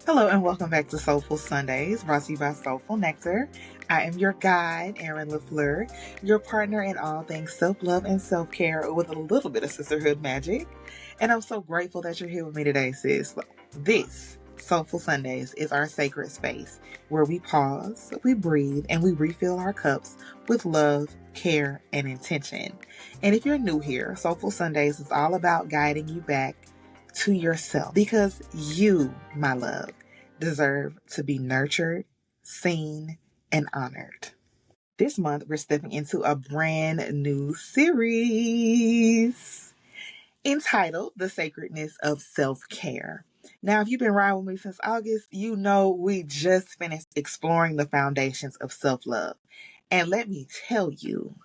Hello and welcome back to Soulful Sundays, brought to you by Soulful Nectar. I am your guide, Erin LaFleur, your partner in all things self-love and self-care with a little bit of sisterhood magic. And I'm so grateful that you're here with me today, sis. This, Soulful Sundays, is our sacred space where we pause, we breathe, and we refill our cups with love, care, and intention. And if you're new here, Soulful Sundays is all about guiding you back to yourself because you, my love, deserve to be nurtured, seen, and honored. This month, we're stepping into a brand new series entitled The Sacredness of Self-Care. Now, if you've been riding with me since August, you know we just finished exploring the foundations of self-love. And let me tell you,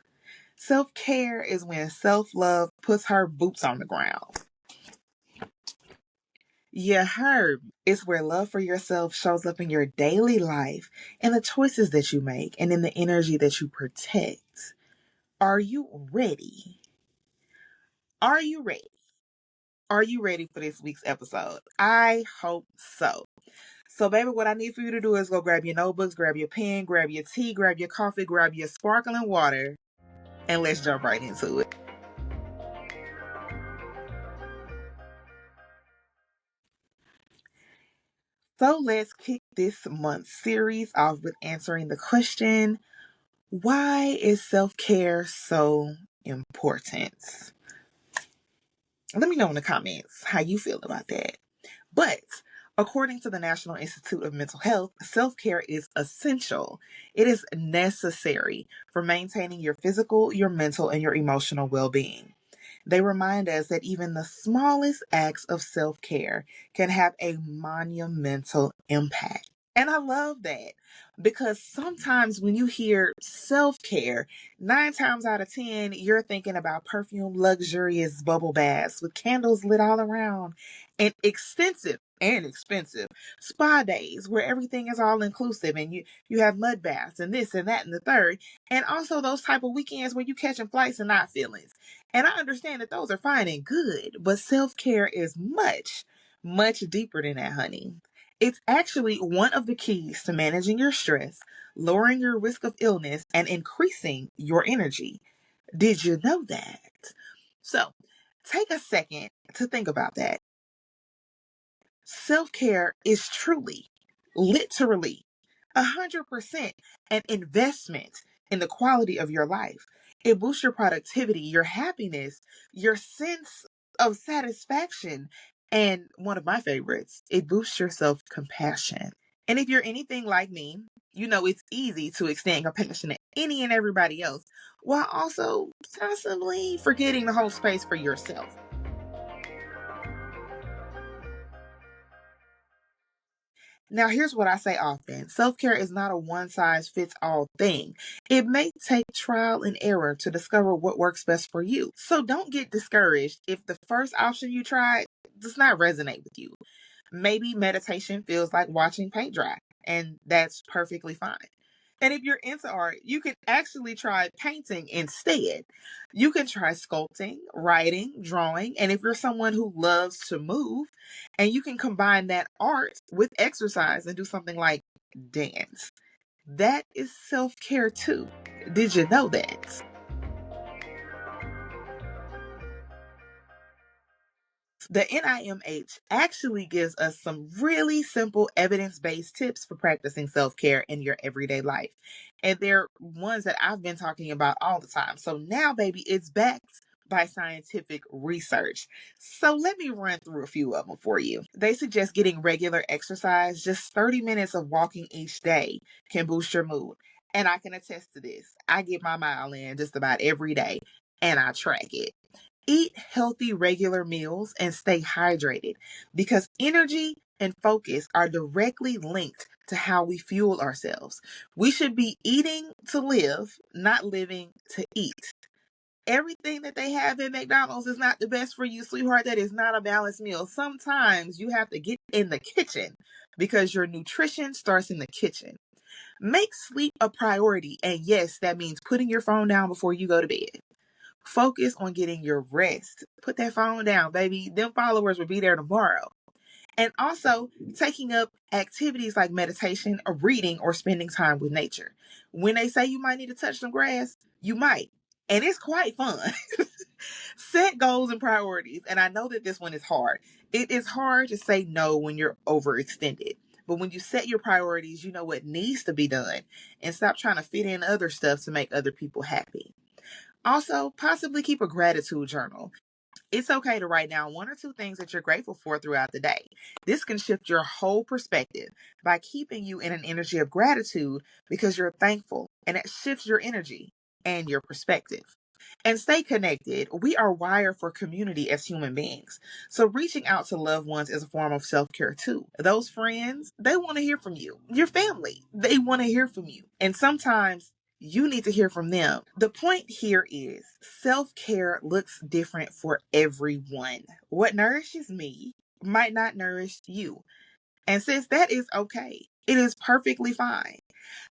self-care is when self-love puts her boots on the ground. You heard. It's where love for yourself shows up in your daily life and the choices that you make and in the energy that you protect. Are you ready? Are you ready? Are you ready for this week's episode? I hope so. So, baby, what I need for you to do is go grab your notebooks, grab your pen, grab your tea, grab your coffee, grab your sparkling water, and let's jump right into it. So let's kick this month's series off with answering the question, why is self-care so important? Let me know in the comments how you feel about that. But according to the National Institute of Mental Health, self-care is essential. It is necessary for maintaining your physical, your mental, and your emotional well-being. They remind us that even the smallest acts of self-care can have a monumental impact. And I love that because sometimes when you hear self-care, 9 times out of 10, you're thinking about perfume, luxurious bubble baths with candles lit all around and extensive and expensive spa days where everything is all inclusive and you have mud baths and this and that and the third. And also those type of weekends where you catching flights and not feelings. And I understand that those are fine and good, but self-care is much, much deeper than that, honey. It's actually one of the keys to managing your stress, lowering your risk of illness, and increasing your energy. Did you know that? So, take a second to think about that. Self-care is truly, literally, 100% an investment in the quality of your life. It boosts your productivity, your happiness, your sense of satisfaction, and one of my favorites, it boosts your self-compassion. And if you're anything like me, you know it's easy to extend compassion to any and everybody else while also possibly forgetting to hold space for yourself. Now, here's what I say often. Self-care is not a one-size-fits-all thing. It may take trial and error to discover what works best for you. So don't get discouraged if the first option you tried does not resonate with you. Maybe meditation feels like watching paint dry, and that's perfectly fine. And if you're into art, you can actually try painting instead. You can try sculpting, writing, drawing, and if you're someone who loves to move, and you can combine that art with exercise and do something like dance. That is self-care too. Did you know that? The NIMH actually gives us some really simple evidence-based tips for practicing self-care in your everyday life. And they're ones that I've been talking about all the time. So now, baby, it's backed by scientific research. So let me run through a few of them for you. They suggest getting regular exercise. Just 30 minutes of walking each day can boost your mood. And I can attest to this. I get my mile in just about every day and I track it. Eat healthy, regular meals and stay hydrated because energy and focus are directly linked to how we fuel ourselves. We should be eating to live, not living to eat. Everything that they have at McDonald's is not the best for you, sweetheart. That is not a balanced meal. Sometimes you have to get in the kitchen because your nutrition starts in the kitchen. Make sleep a priority. And yes, that means putting your phone down before you go to bed. Focus on getting your rest. Put that phone down, baby. Them followers will be there tomorrow. And also taking up activities like meditation or reading or spending time with nature. When they say you might need to touch some grass, you might. And it's quite fun. Set goals and priorities. And I know that this one is hard. It is hard to say no when you're overextended. But when you set your priorities, you know what needs to be done and stop trying to fit in other stuff to make other people happy. Also, possibly keep a gratitude journal. It's okay to write down one or two things that you're grateful for throughout the day. This can shift your whole perspective by keeping you in an energy of gratitude because you're thankful, and it shifts your energy and your perspective. And stay connected. We are wired for community as human beings. So reaching out to loved ones is a form of self-care too. Those friends, they want to hear from you. Your family, they want to hear from you. And sometimes you need to hear from them. The point here is self-care looks different for everyone. What nourishes me might not nourish you. And since that is okay, it is perfectly fine.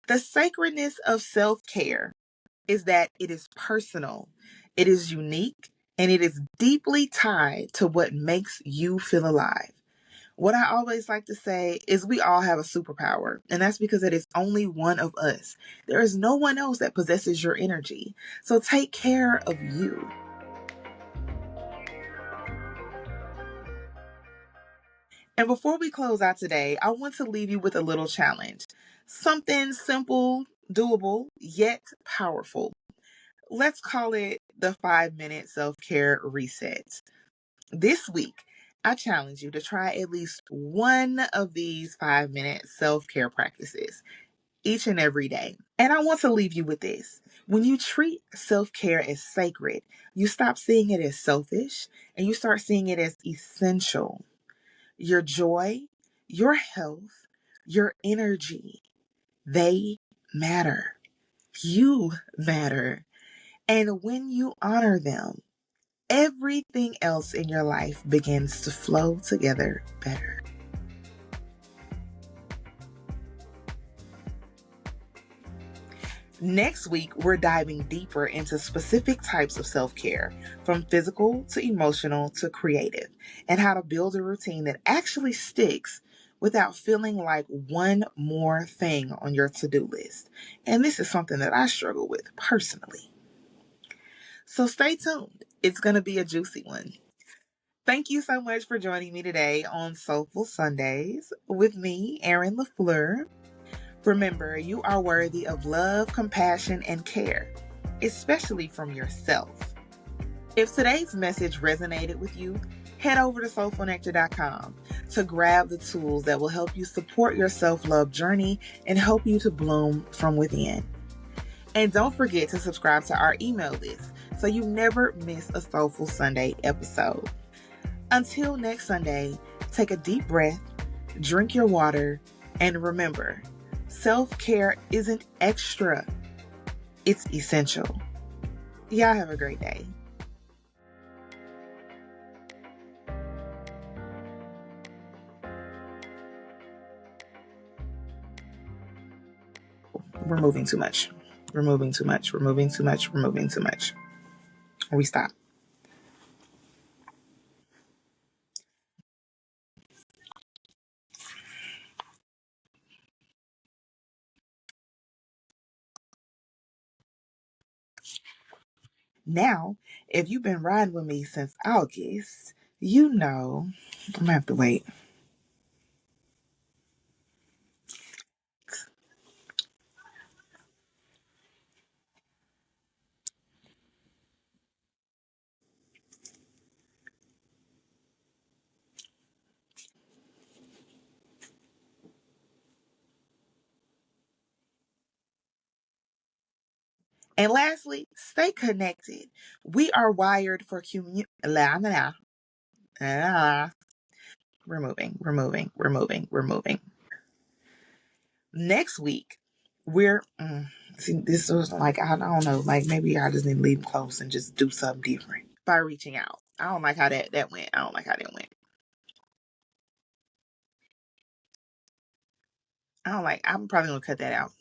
The sacredness of self-care is that it is personal, it is unique, and it is deeply tied to what makes you feel alive. What I always like to say is we all have a superpower, and that's because it is only one of us. There is no one else that possesses your energy. So take care of you. And before we close out today, I want to leave you with a little challenge. Something simple, doable, yet powerful. Let's call it the 5-minute self-care reset. This week, I challenge you to try at least one of these 5-minute self-care practices each and every day. And I want to leave you with this. When you treat self-care as sacred, you stop seeing it as selfish and you start seeing it as essential. Your joy, your health, your energy, they matter. You matter. And when you honor them, everything else in your life begins to flow together better. Next week, we're diving deeper into specific types of self-care, from physical to emotional to creative, and how to build a routine that actually sticks without feeling like one more thing on your to-do list. And this is something that I struggle with personally. So stay tuned. It's going to be a juicy one. Thank you so much for joining me today on Soulful Sundays with me, Erin LaFleur. Remember, you are worthy of love, compassion, and care, especially from yourself. If today's message resonated with you, head over to soulfulnectar.com to grab the tools that will help you support your self-love journey and help you to bloom from within. And don't forget to subscribe to our email list so you never miss a Soulful Sunday episode. Until next Sunday, take a deep breath, drink your water, and remember, self-care isn't extra, it's essential. Y'all have a great day. We're moving too much. We're moving too much. We're moving too much. We're moving too much. We stop. Now, if you've been riding with me since August, you know I'm gonna have to wait. And lastly, stay connected. We are wired for community. We're moving. Next week, we're see. This was like I don't know. Like maybe I just need to leave them close and just do something different by reaching out. I don't like how that went. I don't like how that went. I don't like. I'm probably gonna cut that out.